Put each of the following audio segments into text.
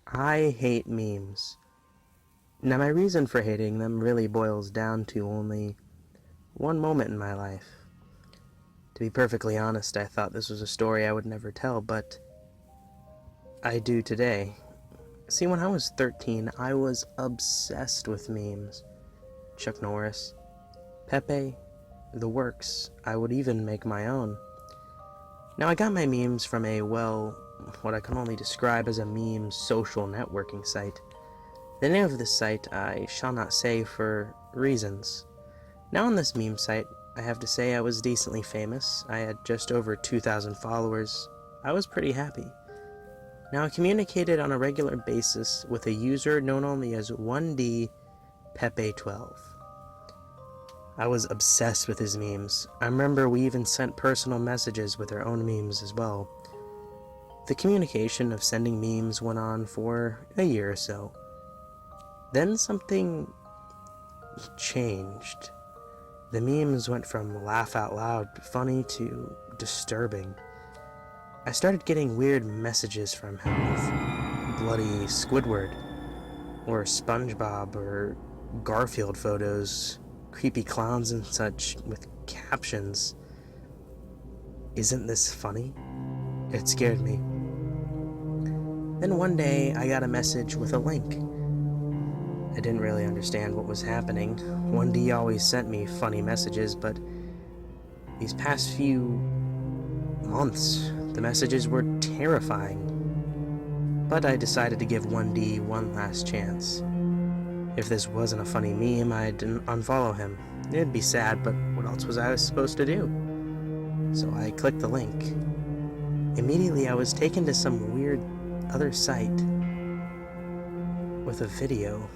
I hate memes. Now, my reason for hating them really boils down to only one moment in my life. To be perfectly honest, I thought this was a story I would never tell, but I do today. See, when I was 13, I was obsessed with memes. Chuck Norris, Pepe, the works. I would even make my own. Now, I got my memes from what I can only describe as a meme social networking site. The name of this site I shall not say for reasons. Now on this meme site, I have to say I was decently famous. I had just over 2,000 followers. I was pretty happy. Now I communicated on a regular basis with a user known only as 1D Pepe12. I was obsessed with his memes. I remember we even sent personal messages with our own memes as well. The communication of sending memes went on for a year or so. Then something changed. The memes went from laugh out loud funny to disturbing. I started getting weird messages from him with bloody Squidward, or SpongeBob, or Garfield photos, creepy clowns and such, with captions. Isn't this funny? It scared me. Then one day I got a message with a link. I didn't really understand what was happening. 1D always sent me funny messages, but these past few months, the messages were terrifying. But I decided to give 1D one last chance. If this wasn't a funny meme, I'd unfollow him. It'd be sad, but what else was I supposed to do? So I clicked the link. Immediately I was taken to some weird other site with a video.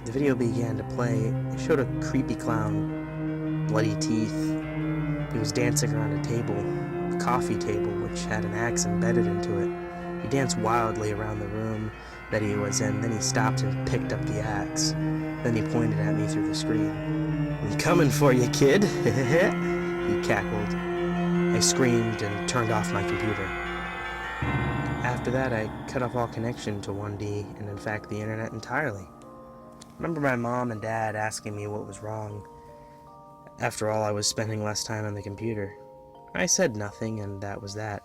The video began to play. It showed a creepy clown, bloody teeth. He was dancing around a table, a coffee table, which had an axe embedded into it. He danced wildly around the room that he was in, then he stopped and picked up the axe. Then he pointed at me through the screen. "I'm coming for you, kid," he cackled. I screamed and turned off my computer. After that, I cut off all connection to 1D, and in fact the internet entirely. I remember my mom and dad asking me what was wrong. After all, I was spending less time on the computer. I said nothing, and that was that.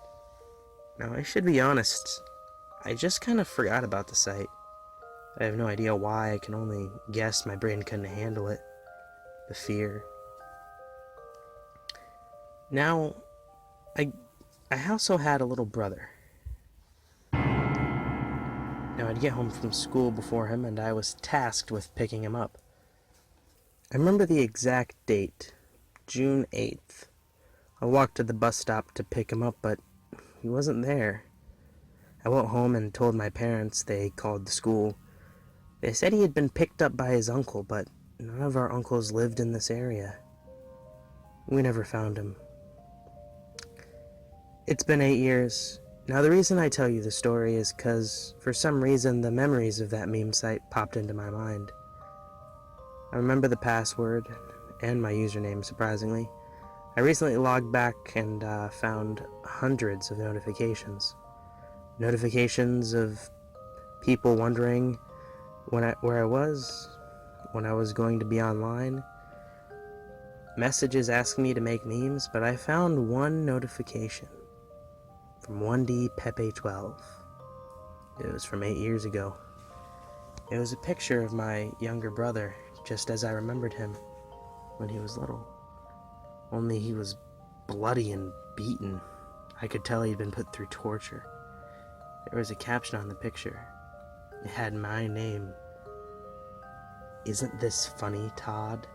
Now, I should be honest, I just kind of forgot about the site. I have no idea why. I can only guess my brain couldn't handle it. The fear. Now, I also had a little brother. Now, I'd get home from school before him, and I was tasked with picking him up. I remember the exact date, June 8th. I walked to the bus stop to pick him up, but he wasn't there. I went home and told my parents. They called the school. They said he had been picked up by his uncle, but none of our uncles lived in this area. We never found him. It's been 8 years. Now, the reason I tell you the story is because, for some reason, the memories of that meme site popped into my mind. I remember the password and my username, surprisingly. I recently logged back and found hundreds of notifications. Notifications of people wondering where I was, when I was going to be online. Messages asking me to make memes, but I found one notification from 1D Pepe12. It was from 8 years ago. It was a picture of my younger brother, just as I remembered him when he was little. Only he was bloody and beaten. I could tell he'd been put through torture. There was a caption on the picture. It had my name. "Isn't this funny, Todd?"